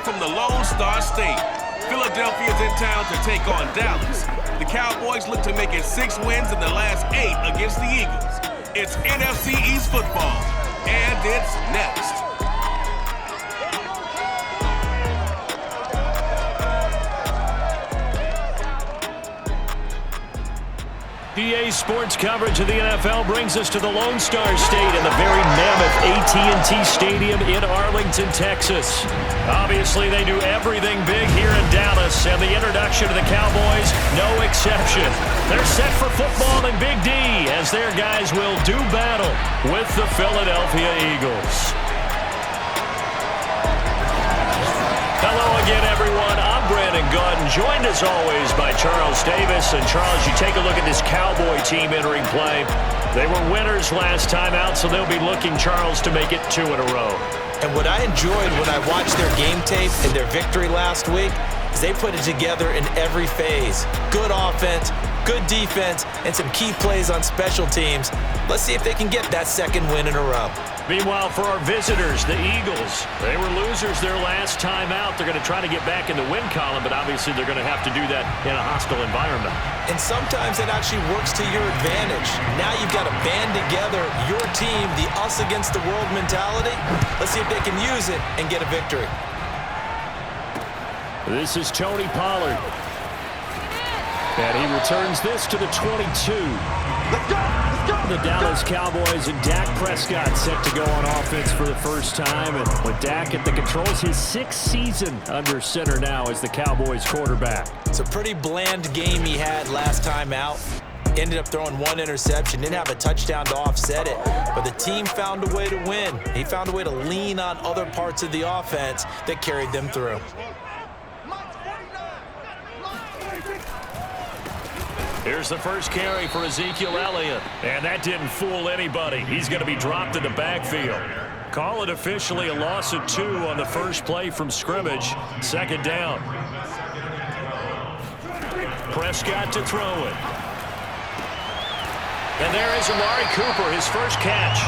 from the Lone Star State. Philadelphia's in town to take on Dallas. The Cowboys look to make it 6 wins in the last 8 against the Eagles. It's NFC East football, and it's next. EA Sports coverage of the NFL brings us to the Lone Star State in the very mammoth AT&T Stadium in Arlington, Texas. Obviously, they do everything big here in Dallas, and the introduction to the Cowboys, no exception. They're set for football in Big D as their guys will do battle with the Philadelphia Eagles. Hello again, everyone. I'm Brandon Gautin, joined as always by Charles Davis. And Charles, you take a look at this Cowboy team entering play. They were winners last time out, so they'll be looking, Charles, to make it 2 in a row. And what I enjoyed when I watched their game tape and their victory last week is they put it together in every phase. Good offense, good defense, and some key plays on special teams. Let's see if they can get that 2nd win in a row. Meanwhile, for our visitors, the Eagles, they were losers their last time out. They're going to try to get back in the win column, but obviously they're going to have to do that in a hostile environment. And sometimes it actually works to your advantage. Now you've got to band together your team, the us against the world mentality. Let's see if they can use it and get a victory. This is Tony Pollard. And he returns this to the 22. Let's go! The Dallas Cowboys and Dak Prescott set to go on offense for the first time. And with Dak at the controls, his 6th season under center now as the Cowboys quarterback. It's a pretty bland game he had last time out. Ended up throwing 1 interception, didn't have a touchdown to offset it. But the team found a way to win. He found a way to lean on other parts of the offense that carried them through. Here's the first carry for Ezekiel Elliott. And that didn't fool anybody. He's going to be dropped in the backfield. Call it officially a loss of 2 on the first play from scrimmage. 2nd down. Prescott to throw it. And there is Amari Cooper, his first catch.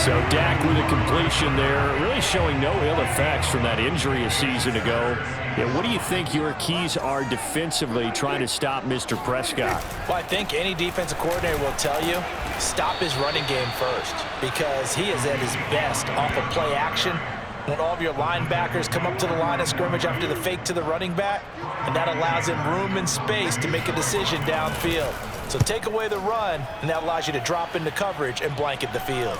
So Dak with a completion there, really showing no ill effects from that injury a season ago. Yeah, what do you think your keys are defensively trying to stop Mr. Prescott? Well, I think any defensive coordinator will tell you, stop his running game first, because he is at his best off of play action when all of your linebackers come up to the line of scrimmage after the fake to the running back, and that allows him room and space to make a decision downfield. So take away the run, and that allows you to drop into coverage and blanket the field.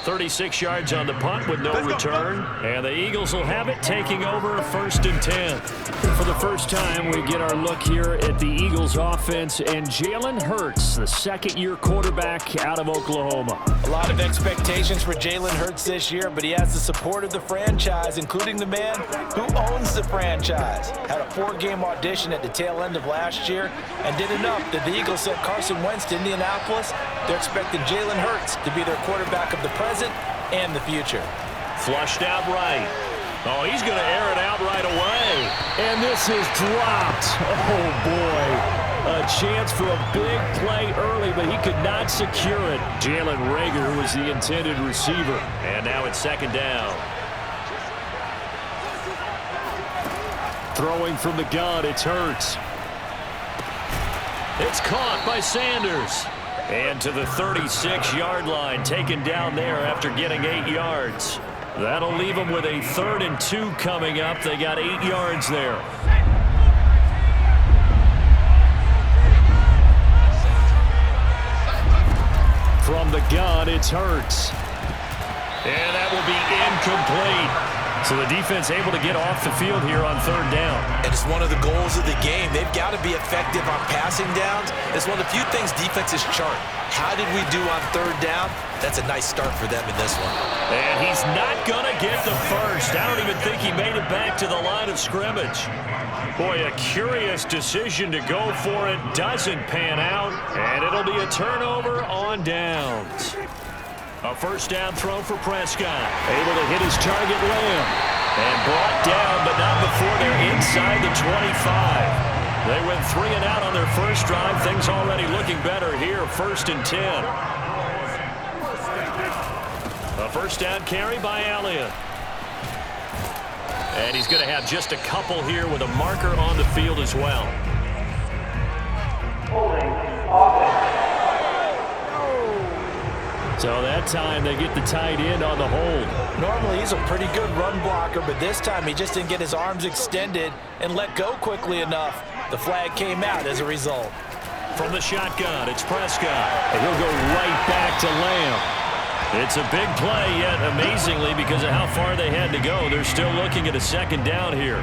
36 yards on the punt with no return. And the Eagles will have it, taking over 1st and 10. For the first time, we get our look here at the Eagles offense and Jalen Hurts, the 2nd-year quarterback out of Oklahoma. A lot of expectations for Jalen Hurts this year, but he has the support of the franchise, including the man who owns the franchise. Had a 4-game audition at the tail end of last year and did enough that the Eagles sent Carson Wentz to Indianapolis. They're expecting Jalen Hurts to be their quarterback of the present and the future. Flushed out right. Oh, he's going to air it out right away. And this is dropped. Oh, boy. A chance for a big play early, but he could not secure it. Jalen Reagor was the intended receiver. And now it's 2nd down. Throwing from the gun, it's Hurts. It's caught by Sanders. And to the 36-yard line, taken down there after getting 8 yards. That'll leave them with a 3rd and 2 coming up. They got 8 yards there. From the gun, it's Hurts. And that will be incomplete. So the defense able to get off the field here on 3rd down. And it's one of the goals of the game. They've got to be effective on passing downs. It's one of the few things defenses chart. How did we do on 3rd down? That's a nice start for them in this one. And he's not going to get the first. I don't even think he made it back to the line of scrimmage. Boy, a curious decision to go for it. Doesn't pan out. And it'll be a turnover on downs. A 1st down throw for Prescott. Able to hit his target Lamb. And brought down, but not before they're inside the 25. They went 3 and out on their first drive. Things already looking better here. 1st and 10. A first down carry by Elliott. And he's going to have just a couple here with a marker on the field as well. So that time they get the tight end on the hold. Normally he's a pretty good run blocker, but this time he just didn't get his arms extended and let go quickly enough. The flag came out as a result. From the shotgun, it's Prescott. And he'll go right back to Lamb. It's a big play, yet amazingly, because of how far they had to go, they're still looking at a second down here.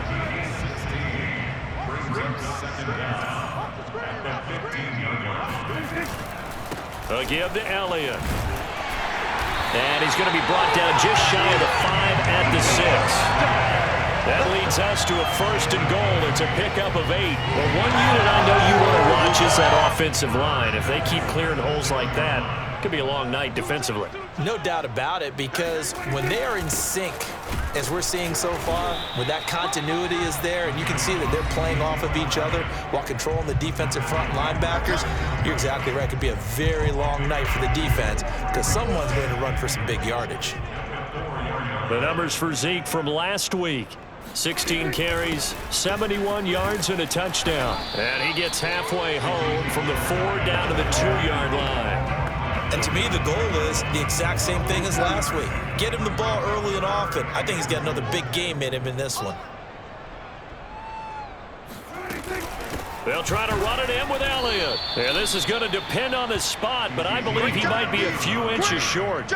A give to Elliott. And he's going to be brought down just shy of the 5 at the 6. That leads us to a first and goal. It's a pickup of 8. Well, one unit I know you want to watch is that offensive line. If they keep clearing holes like that, it could be a long night defensively. No doubt about it, because when they are in sync, as we're seeing so far, when that continuity is there and you can see that they're playing off of each other while controlling the defensive front linebackers, you're exactly right. It could be a very long night for the defense because someone's going to run for some big yardage. The numbers for Zeke from last week. 16 carries, 71 yards, and a touchdown. And he gets halfway home from the 4 down to the 2-yard line. And to me, the goal is the exact same thing as last week. Get him the ball early and often. I think he's got another big game in him in this one. They'll try to run it in with Elliott. And this is going to depend on the spot, but I believe he might be a few inches short.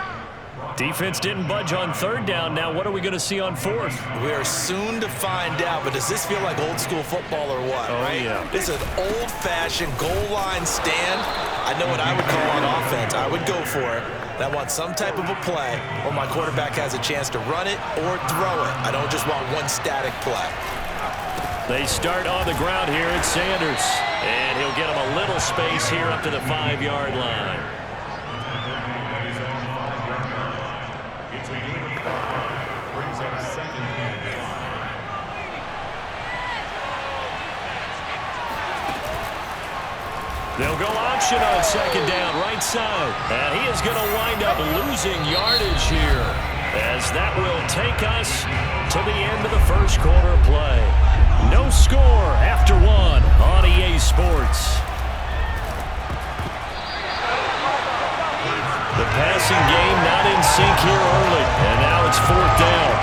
Defense didn't budge on 3rd down. Now what are we going to see on 4th? We are soon to find out, but does this feel like old school football or what, right? Yeah. This is an old-fashioned goal line stand. I know what I would call on offense. I would go for it. And I want some type of a play where my quarterback has a chance to run it or throw it. I don't just want one static play. They start on the ground here at Sanders. And he'll get him a little space here up to the 5-yard line. They'll go option on 2nd down, right side. And he is going to wind up losing yardage here, as that will take us to the end of the first quarter of play. No score after 1 on EA Sports. The passing game not in sync here early, and now it's 4th down.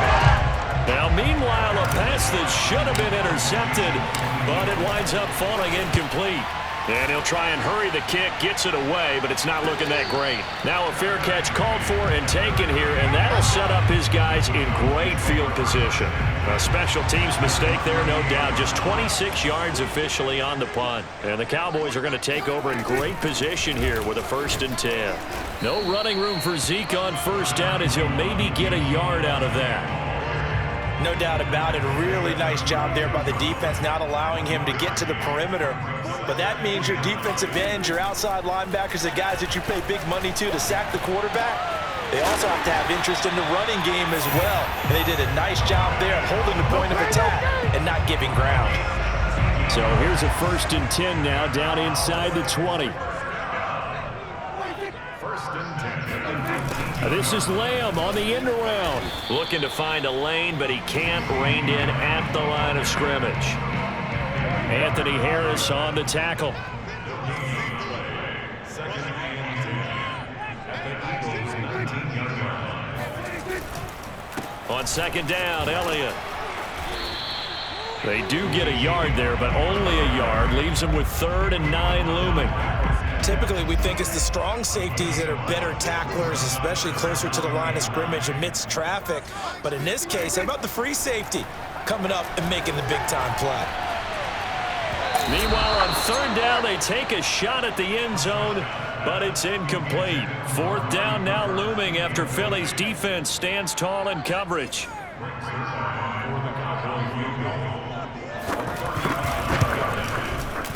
Now, meanwhile, a pass that should have been intercepted, but it winds up falling incomplete. And he'll try and hurry the kick, gets it away, but it's not looking that great. Now a fair catch called for and taken here, and that'll set up his guys in great field position. A special teams mistake there, no doubt. Just 26 yards officially on the punt. And the Cowboys are going to take over in great position here with a 1st and 10. No running room for Zeke on 1st down, as he'll maybe get a yard out of that. No doubt about it. A really nice job there by the defense, not allowing him to get to the perimeter. But that means your defensive ends, your outside linebackers, the guys that you pay big money to sack the quarterback, they also have to have interest in the running game as well. And they did a nice job there of holding the point of attack and not giving ground. So here's a 1st and 10 now, down inside the 20. This is Lamb on the end around. Looking to find a lane, but he can't. Reined in at the line of scrimmage. Anthony Harris on the tackle. On 2nd down, Elliott. They do get a yard there, but only a yard. Leaves them with 3rd and 9 looming. Typically, we think it's the strong safeties that are better tacklers, especially closer to the line of scrimmage amidst traffic. But in this case, how about the free safety coming up and making the big-time play? Meanwhile, on 3rd down, they take a shot at the end zone, but it's incomplete. 4th down now looming after Philly's defense stands tall in coverage.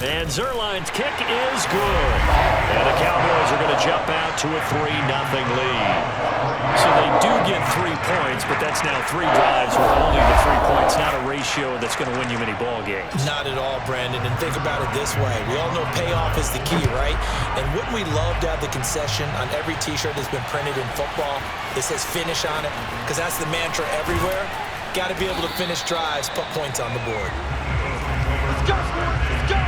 And Zerline's kick is good. And the Cowboys are going to jump out to a 3-0 lead. So they do get 3 points, but that's now 3 drives with only the 3 points. Not a ratio that's going to win you many ball games. Not at all, Brandon. And think about it this way. We all know payoff is the key, right? And wouldn't we love to have the concession on every T-shirt that's been printed in football that says finish on it? Because that's the mantra everywhere. Got to be able to finish drives, put points on the board. Let's go, let's go!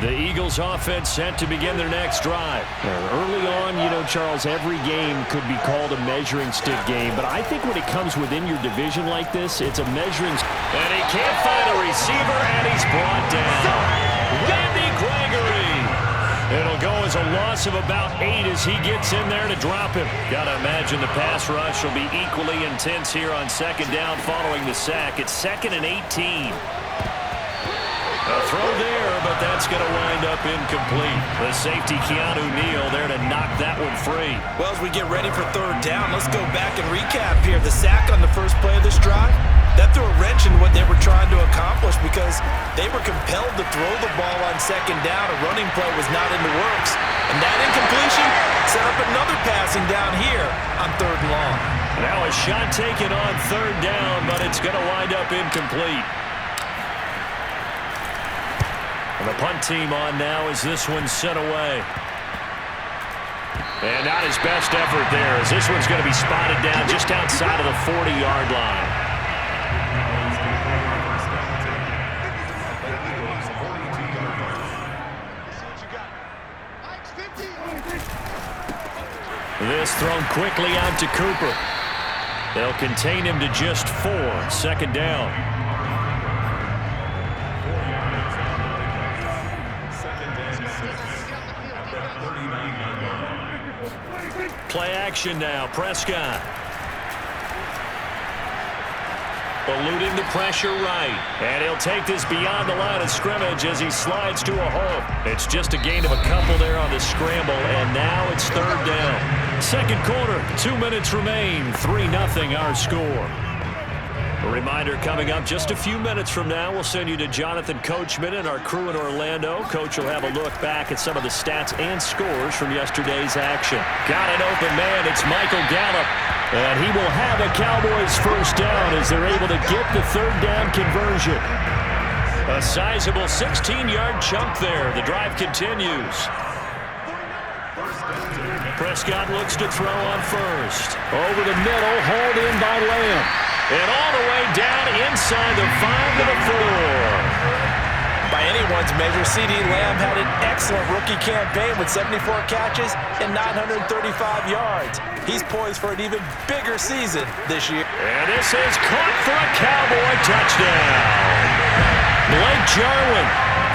The Eagles offense set to begin their next drive. Early on, you know, Charles, every game could be called a measuring stick game, but I think when it comes within your division like this, it's a measuring stick. And he can't find a receiver, and he's brought down. Randy Gregory. It'll go as a loss of about 8 as he gets in there to drop him. Got to imagine the pass rush will be equally intense here on second down following the sack. It's 2nd and 18. A throw there, but that's going to wind up incomplete. The safety, Keanu Neal, there to knock that one free. Well, as we get ready for third down, let's go back and recap here. The sack on the first play of this drive, that threw a wrench in what they were trying to accomplish because they were compelled to throw the ball on second down. A running play was not in the works. And that incompletion set up another passing down here on 3rd and long. Now a shot taken on 3rd down, but it's going to wind up incomplete. And the punt team on now as this one's sent away. And not his best effort there as this one's going to be spotted down just outside of the 40-yard line. This thrown quickly out to Cooper. They'll contain him to just 4. 2nd down. Play action now. Prescott. Eluding the pressure right. And he'll take this beyond the line of scrimmage as he slides to a hole. It's just a gain of a couple there on the scramble, and now it's 3rd down. 2nd quarter, 2 minutes remain. 3-0 our score. A reminder coming up just a few minutes from now, we'll send you to Jonathan Coachman and our crew in Orlando. Coach will have a look back at some of the stats and scores from yesterday's action. Got an open man. It's Michael Gallup. And he will have a Cowboys first down as they're able to get the 3rd down conversion. A sizable 16-yard chunk there. The drive continues. Prescott looks to throw on first. Over the middle, hauled in by Lamb. And all the way down inside the 5 to the 4. By anyone's measure, C.D. Lamb had an excellent rookie campaign with 74 catches and 935 yards. He's poised for an even bigger season this year. And this is caught for a Cowboy touchdown. Blake Jarwin,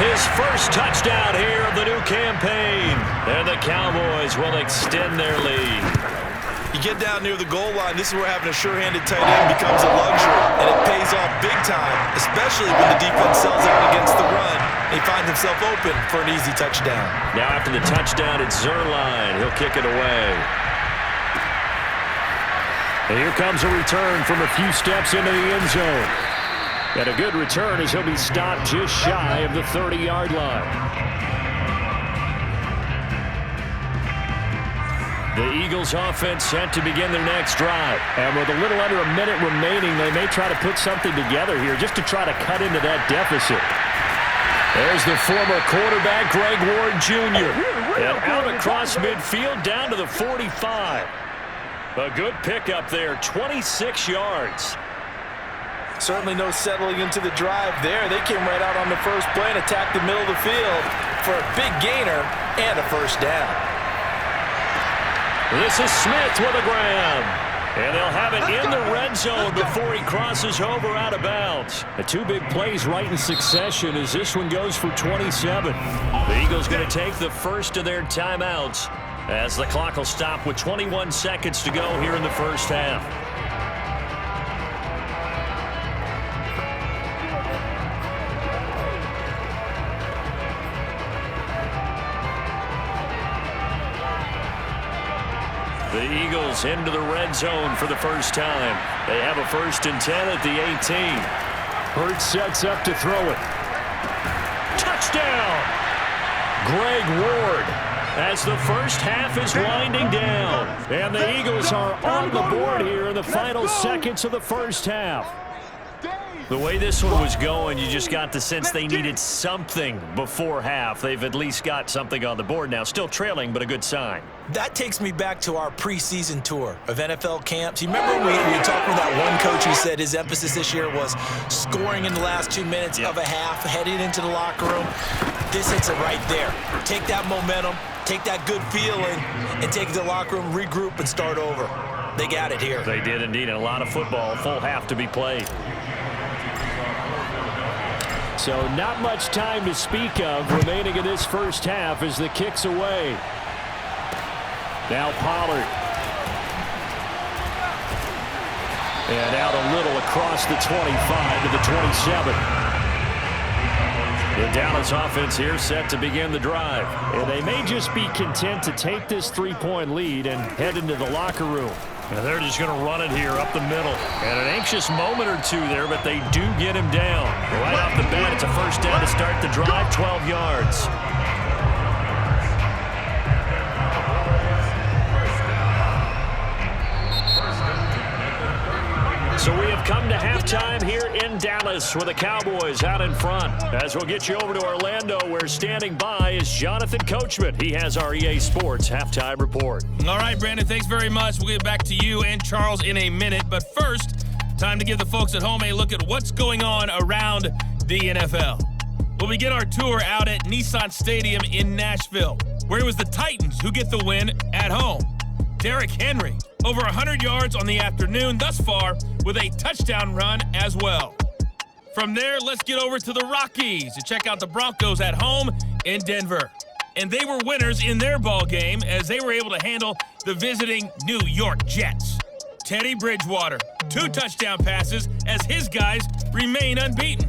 his first touchdown here of the new campaign. And the Cowboys will extend their lead. You get down near the goal line, this is where having a sure-handed tight end becomes a luxury, and it pays off big time, especially when the defense sells out against the run, and he finds himself open for an easy touchdown. Now after the touchdown, it's Zerline. He'll kick it away. And here comes a return from a few steps into the end zone. And a good return as he'll be stopped just shy of the 30-yard line. The Eagles offense set to begin their next drive. And with a little under a minute remaining, they may try to put something together here just to try to cut into that deficit. There's the former quarterback, Greg Ward Jr. And out across midfield down to the 45. A good pickup there, 26 yards. Certainly no settling into the drive there. They came right out on the first play and attacked the middle of the field for a big gainer and a first down. This is Smith with a grab. And they'll have it in the red zone before he crosses over out of bounds. The 2 big plays right in succession as this one goes for 27. The Eagles going to take the first of their timeouts as the clock will stop with 21 seconds to go here in the first half. The Eagles into the red zone for the first time. They have a 1st and 10 at the 18. Hurts sets up to throw it. Touchdown! Greg Ward, as the first half is winding down. And the Eagles are on the board here in the final seconds of the first half. The way this one was going, you just got the sense they needed something before half. They've at least got something on the board now. Still trailing, but a good sign. That takes me back to our preseason tour of NFL camps. You remember we talked with that one coach who said his emphasis this year was scoring in the last 2 minutes of a half, heading into the locker room. This hits it right there. Take that momentum, take that good feeling, and take it to the locker room, regroup, and start over. They got it here. They did indeed, and a lot of football, full half to be played. So not much time to speak of remaining in this first half as the kick's away. Now Pollard. And out a little across the 25 to the 27. The Dallas offense here set to begin the drive. And they may just be content to take this 3-point lead and head into the locker room. And they're just going to run it here up the middle. And an anxious moment or two there, but they do get him down. Right off the bat, it's a first down to start the drive, 12 yards. So we have come to halftime here in Dallas with the Cowboys out in front. As we'll get you over to Orlando, where standing by is Jonathan Coachman. He has our EA Sports halftime report. All right, Brandon, thanks very much. We'll get back to you and Charles in a minute. But first, time to give the folks at home a look at what's going on around the NFL. We'll begin our tour out at Nissan Stadium in Nashville, where it was the Titans who get the win at home. Derrick Henry, over 100 yards on the afternoon thus far, with a touchdown run as well. From there, let's get over to the Rockies to check out the Broncos at home in Denver. And they were winners in their ball game as they were able to handle the visiting New York Jets. Teddy Bridgewater, 2 touchdown passes as his guys remain unbeaten.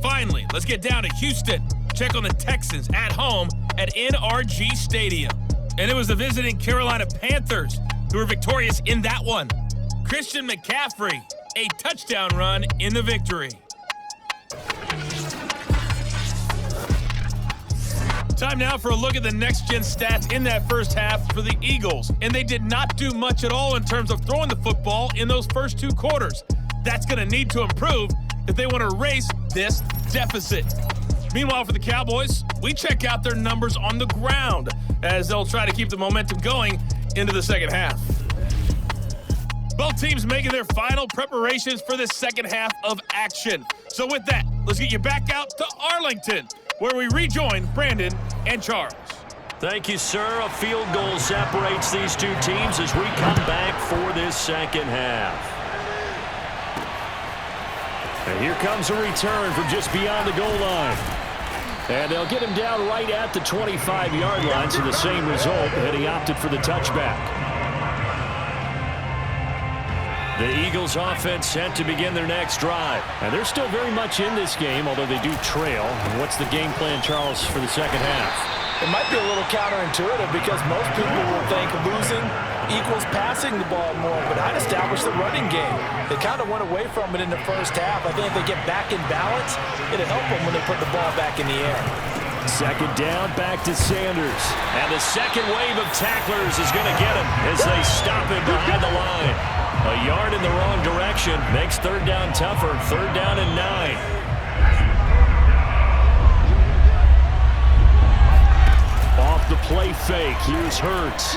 Finally, let's get down to Houston. Check on the Texans at home at NRG Stadium. And it was the visiting Carolina Panthers who were victorious in that one. Christian McCaffrey, a touchdown run in the victory. Time now for a look at the next-gen stats in that first half for the Eagles. And they did not do much at all in terms of throwing the football in those first 2 quarters. That's going to need to improve if they want to erase this deficit. Meanwhile, for the Cowboys, we check out their numbers on the ground as they'll try to keep the momentum going into the second half. Both teams making their final preparations for this second half of action. So with that, let's get you back out to Arlington, where we rejoin Brandon and Charles. Thank you, sir. A field goal separates these two teams as we come back for this second half. And here comes a return from just beyond the goal line. And they'll get him down right at the 25-yard line, so the same result, and he opted for the touchback. The Eagles offense set to begin their next drive. And they're still very much in this game, although they do trail. And what's the game plan, Charles, for the second half? It might be a little counterintuitive because most people will think losing equals passing the ball more, but I'd establish the running game. They kind of went away from it in the first half. I think if they get back in balance, it'll help them when they put the ball back in the air. Second down, back to Sanders. And the second wave of tacklers is going to get him as they stop him behind the line. A yard in the wrong direction makes third down tougher. Third down and 9. Off the play fake, here's Hurts.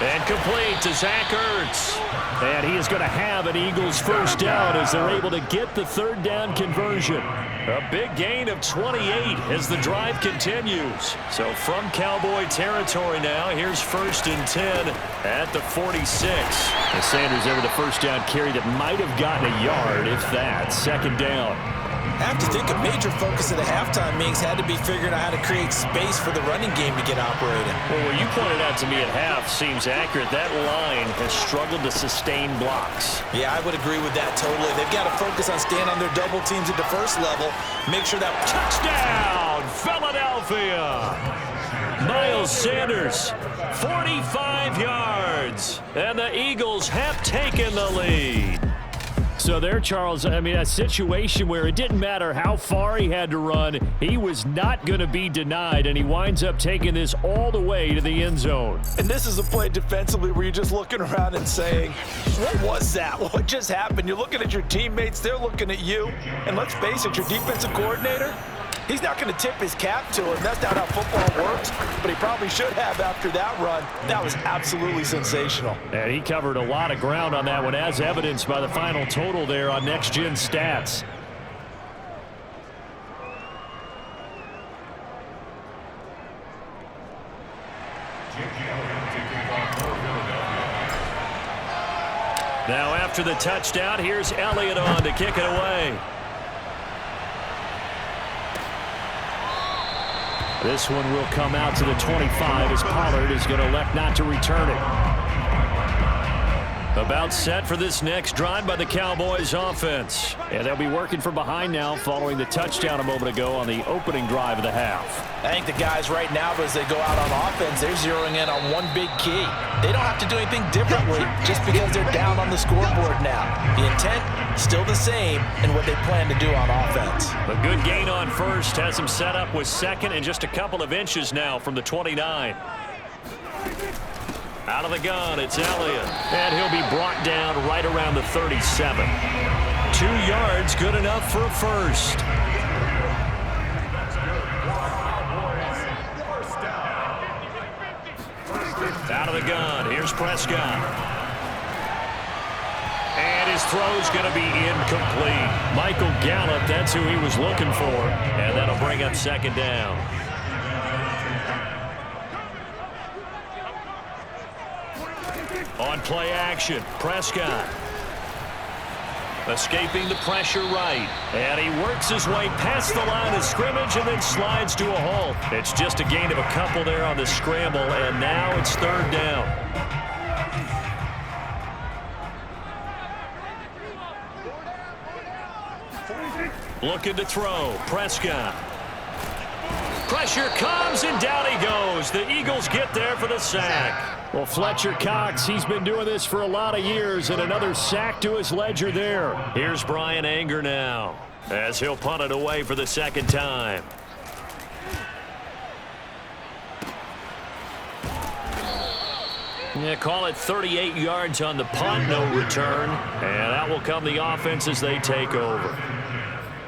And complete to Zach Ertz. And he is going to have an Eagles first down as they're able to get the third down conversion. A big gain of 28 as the drive continues. So from Cowboy territory now, here's 1st and 10 at the 46. And Sanders there with a first down carry that might have gotten a yard, if that. Second down. I have to think a major focus of the halftime meetings had to be figuring out how to create space for the running game to get operating. Well, what you pointed out to me at half seems accurate. That line has struggled to sustain blocks. Yeah, I would agree with that totally. They've got to focus on staying on their double teams at the first level. Make sure that... Touchdown, Philadelphia! Miles Sanders, 45 yards. And the Eagles have taken the lead. So there, Charles, I mean, a situation where it didn't matter how far he had to run, he was not going to be denied, and he winds up taking this all the way to the end zone. And this is a play defensively where you're just looking around and saying, what was that? What just happened? You're looking at your teammates, they're looking at you, and let's face it, your defensive coordinator, he's not going to tip his cap to him. That's not how football works, but he probably should have after that run. That was absolutely sensational. And he covered a lot of ground on that one, as evidenced by the final total there on Next Gen Stats. Now after the touchdown, here's Elliott on to kick it away. This one will come out to the 25 as Pollard is going to elect not to return it. About set for this next drive by the Cowboys offense. And they'll be working from behind now following the touchdown a moment ago on the opening drive of the half. I think the guys right now, as they go out on offense, they're zeroing in on one big key. They don't have to do anything differently just because they're down on the scoreboard now. The intent, still the same in what they plan to do on offense. A good gain on first has him set up with second and just a couple of inches now from the 29. Out of the gun, it's Elliott. And he'll be brought down right around the 37. 2 yards, good enough for a first. Out of the gun, here's Prescott. And his throw's going to be incomplete. Michael Gallup, that's who he was looking for. And that'll bring up second down. On play action, Prescott. Escaping the pressure right. And he works his way past the line of scrimmage and then slides to a halt. It's just a gain of a couple there on the scramble, and now it's third down. Looking to throw, Prescott. Pressure comes, and down he goes. The Eagles get there for the sack. Well, Fletcher Cox, he's been doing this for a lot of years, and another sack to his ledger there. Here's Brian Anger now, as he'll punt it away for the second time. Yeah, call it 38 yards on the punt, no return. And that will come the offense as they take over.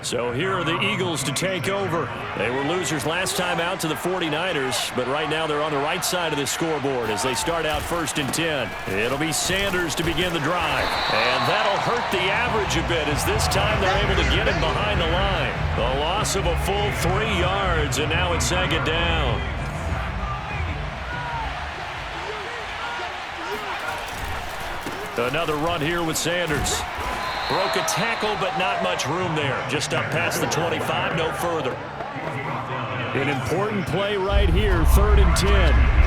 So here are the Eagles to take over. They were losers last time out to the 49ers, but right now they're on the right side of the scoreboard as they start out 1st and 10. It'll be Sanders to begin the drive. And that'll hurt the average a bit as this time they're able to get him behind the line. The loss of a full 3 yards, and now it's second down. Another run here with Sanders. Broke a tackle, but not much room there. Just up past the 25, no further. An important play right here, 3rd and 10.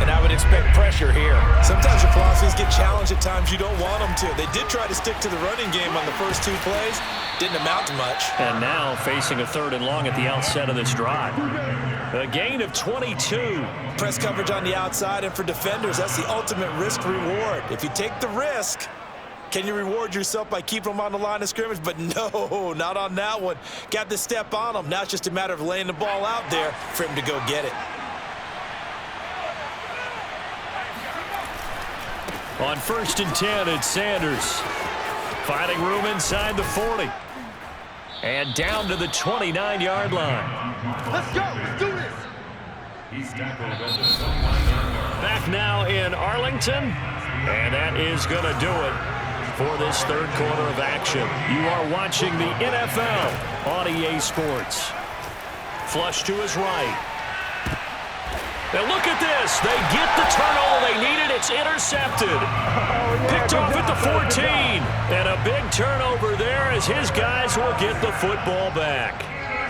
And I would expect pressure here. Sometimes your philosophies get challenged at times you don't want them to. They did try to stick to the running game on the first 2 plays. Didn't amount to much. And now facing a 3rd and long at the outset of this drive. A gain of 22. Press coverage on the outside, and for defenders, that's the ultimate risk-reward. If you take the risk, can you reward yourself by keeping them on the line of scrimmage? But no, not on that one. Got to step on them. Now it's just a matter of laying the ball out there for him to go get it. On 1st and 10, it's Sanders. Finding room inside the 40. And down to the 29-yard line. Let's go. Let's do this. Back now in Arlington. And that is going to do it for this 3rd quarter of action. You are watching the NFL on EA Sports. Flush to his right. Now look at this. They get the turnover they needed. It's intercepted. Picked off at the 14. And a big turnover there as his guys will get the football back.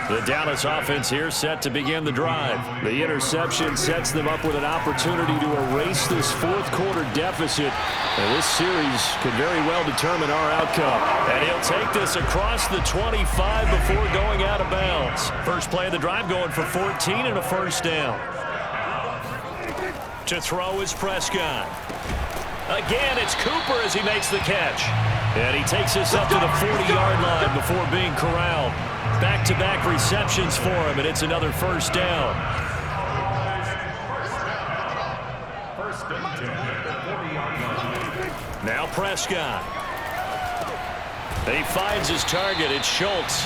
The Dallas offense here set to begin the drive. The interception sets them up with an opportunity to erase this 4th quarter deficit. And this series could very well determine our outcome. And he'll take this across the 25 before going out of bounds. First play of the drive going for 14 and a first down. To throw is Prescott. Again, it's Cooper as he makes the catch. And he takes us up to the 40-yard line before being corralled. Back-to-back receptions for him, and it's another first down. Now Prescott. He finds his target. It's Schultz.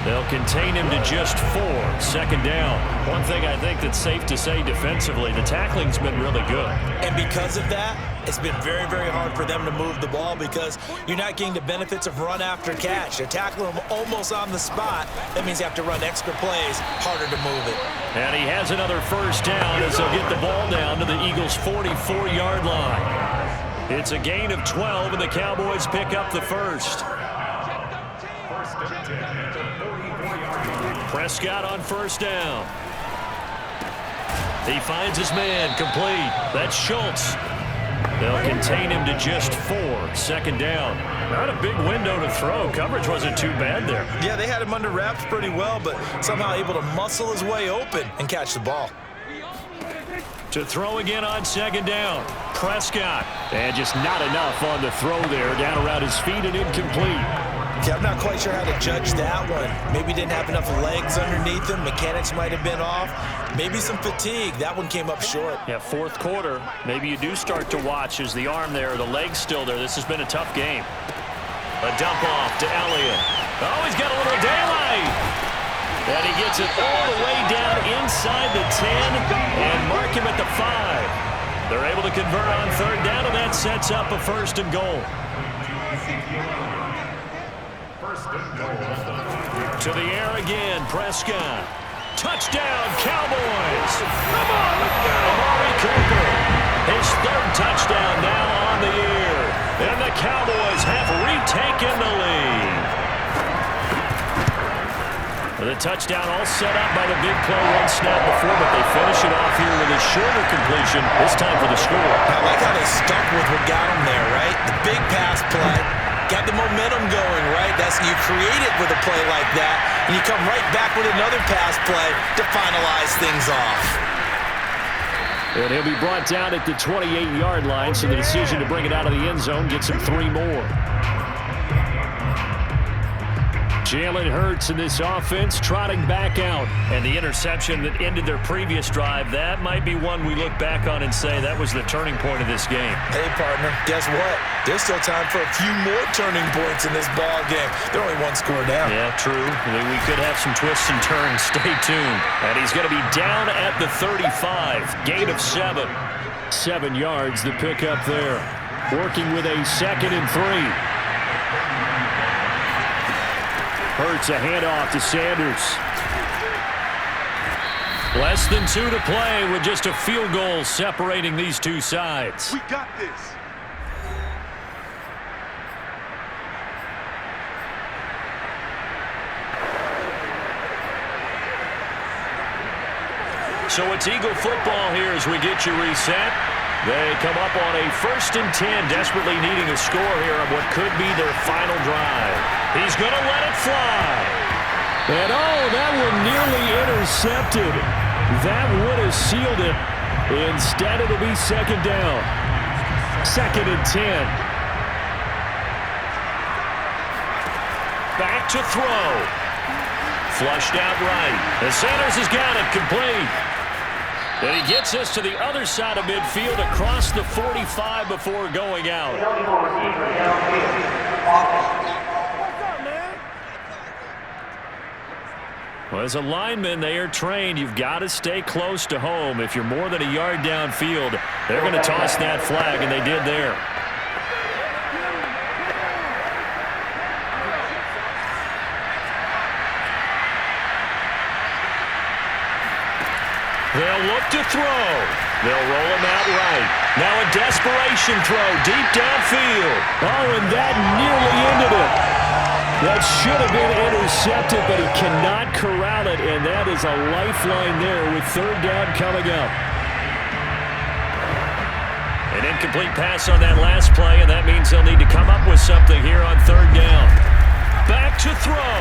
They'll contain him to just 4. Second down. One thing I think that's safe to say defensively, the tackling's been really good. And because of that, it's been very, very hard for them to move the ball because you're not getting the benefits of run after catch. They're tackling them almost on the spot. That means you have to run extra plays, harder to move it. And he has another first down as they'll get the ball down to the Eagles' 44-yard line. It's a gain of 12, and the Cowboys pick up the first. Prescott on first down. He finds his man, complete. That's Schultz. They'll contain him to just 4. Second down. Not a big window to throw. Coverage wasn't too bad there. Yeah, they had him under wraps pretty well, but somehow able to muscle his way open and catch the ball. To throw again on second down. Prescott. And just not enough on the throw there. Down around his feet and incomplete. Yeah, I'm not quite sure how to judge that one. Maybe didn't have enough legs underneath him. Mechanics might have been off. Maybe some fatigue. That one came up short. Yeah, fourth quarter. Maybe you do start to watch as the arm there, the leg's still there. This has been a tough game. A dump off to Elliott. Oh, he's got a little daylight. And he gets it all the way down inside the 10 and mark him at the 5. They're able to convert on third down, and that sets up a first and goal. To the air again, Prescott. Touchdown, Cowboys! Come on, let's go! Amari Cooper, his third touchdown now on the year. And the Cowboys have retaken the lead. The touchdown all set up by the big play one snap before, but they finish it off here with a shorter completion, this time for the score. I like how they stuck with what got them there, right? The big pass play. Got the momentum going, right? You create it with a play like that, and you come right back with another pass play to finalize things off. And he'll be brought down at the 28-yard line, so the decision to bring it out of the end zone gets him 3 more. Jalen Hurts in this offense trotting back out. And the interception that ended their previous drive, that might be one we look back on and say that was the turning point of this game. Hey, partner, guess what? There's still time for a few more turning points in this ball game. They're only 1 score down. Yeah, true. We could have some twists and turns. Stay tuned. And he's going to be down at the 35. Gain of 7. 7 yards the pick up there. Working with a 2nd and 3. Hurts a handoff to Sanders. Less than 2 to play with just a field goal separating these two sides. We got this. So it's Eagle football here as we get you reset. They come up on a 1st and 10, desperately needing a score here on what could be their final drive. He's going to let it fly. And oh, that one nearly intercepted. That would have sealed it. Instead, it'll be 2nd down. 2nd and 10. Back to throw. Flushed out right. And Sanders has got it complete. And he gets us to the other side of midfield across the 45 before going out. Well, as a lineman, they are trained. You've got to stay close to home. If you're more than a yard downfield, they're going to toss that flag, and they did there. They'll look to throw. They'll roll him out right. Now a desperation throw deep downfield. Oh, and that nearly ended it. That should have been intercepted, but he cannot corral it, and that is a lifeline there with 3rd down coming up. An incomplete pass on that last play, and that means they'll need to come up with something here on 3rd down. Back to throw.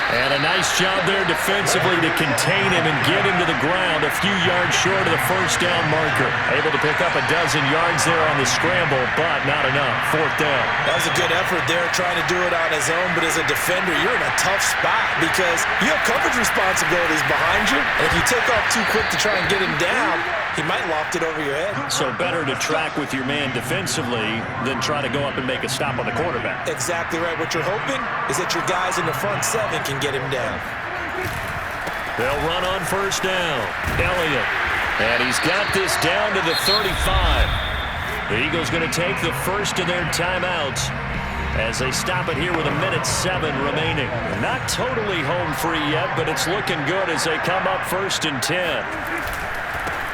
And a nice job there defensively to contain him and get him to the ground a few yards short of the first down marker. Able to pick up a dozen yards there on the scramble, but not enough. Fourth down. That was a good effort there trying to do it on his own, but as a defender, you're in a tough spot because you have coverage responsibilities behind you, and if you take off too quick to try and get him down, he might loft it over your head. So better to track with your man defensively than try to go up and make a stop on the quarterback. Exactly right. What you're hoping is that your guys in the front seven can get him down. They'll run on first down. Elliott. And he's got this down to the 35. The Eagles going to take the first of their timeouts as they stop it here with 1:07 remaining. Not totally home free yet, but it's looking good as they come up 1st and 10.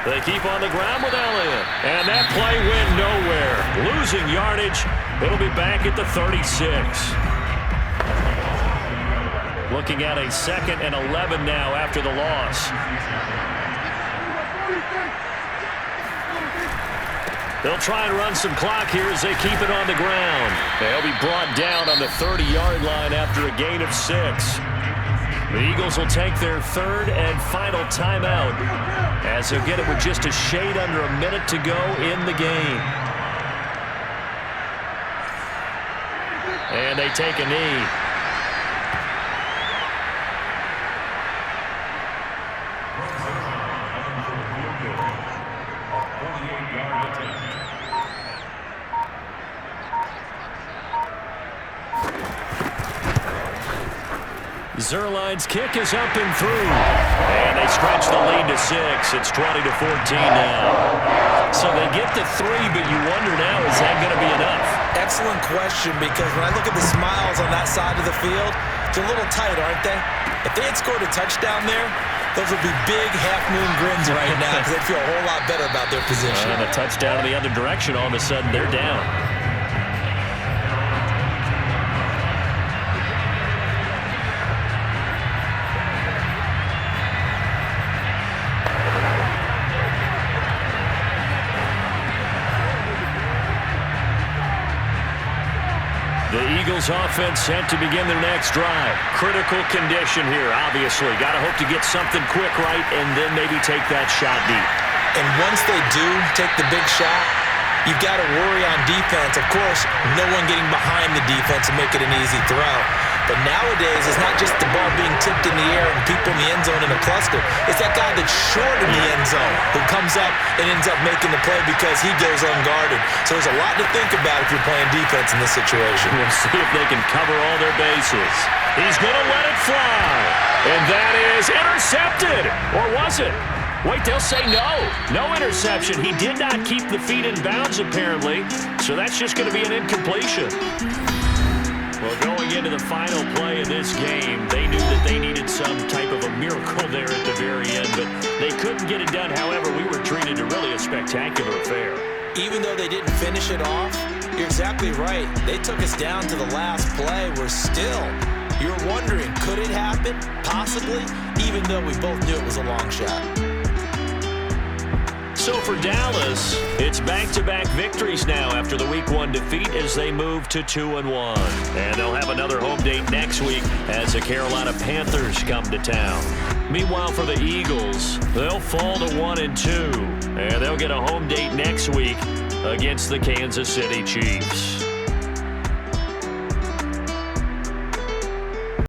They keep on the ground with Elliott. And that play went nowhere. Losing yardage. It'll be back at the 36. Looking at a 2nd and 11 now after the loss. They'll try and run some clock here as they keep it on the ground. They'll be brought down on the 30-yard line after a gain of 6. The Eagles will take their 3rd and final timeout as they'll get it with just a shade under a minute to go in the game. And they take a knee. Zerline's kick is up and through. And they stretch the lead to 6. It's 20-14 now. So they get the 3, but you wonder now, is that going to be enough? Excellent question, because when I look at the smiles on that side of the field, they're a little tight, aren't they? If they had scored a touchdown there, those would be big half-moon grins right now because they'd feel a whole lot better about their position. And a touchdown in the other direction, all of a sudden they're down. The Eagles offense set to begin their next drive. Critical condition here, obviously. Got to hope to get something quick right and then maybe take that shot deep. And once they do take the big shot, you've got to worry on defense. Of course, no one getting behind the defense and make it an easy throw. But nowadays, it's not just the ball being tipped in the air and people in the end zone in a cluster. It's that guy that's short in the end zone who comes up and ends up making the play because he goes unguarded. So there's a lot to think about if you're playing defense in this situation. We'll see if they can cover all their bases. He's going to let it fly. And that is intercepted. Or was it? Wait, they'll say no. No interception. He did not keep the feet in bounds, apparently. So that's just going to be an incompletion. Well, going into the final play of this game, they knew that they needed some type of a miracle there at the very end, but they couldn't get it done. However, we were treated to really a spectacular affair. Even though they didn't finish it off, you're exactly right. They took us down to the last play. You're wondering, could it happen? Possibly, even though we both knew it was a long shot. So for Dallas, it's back-to-back victories now after the Week 1 defeat as they move to 2-1. And they'll have another home date next week as the Carolina Panthers come to town. Meanwhile, for the Eagles, they'll fall to 1-2. And they'll get a home date next week against the Kansas City Chiefs.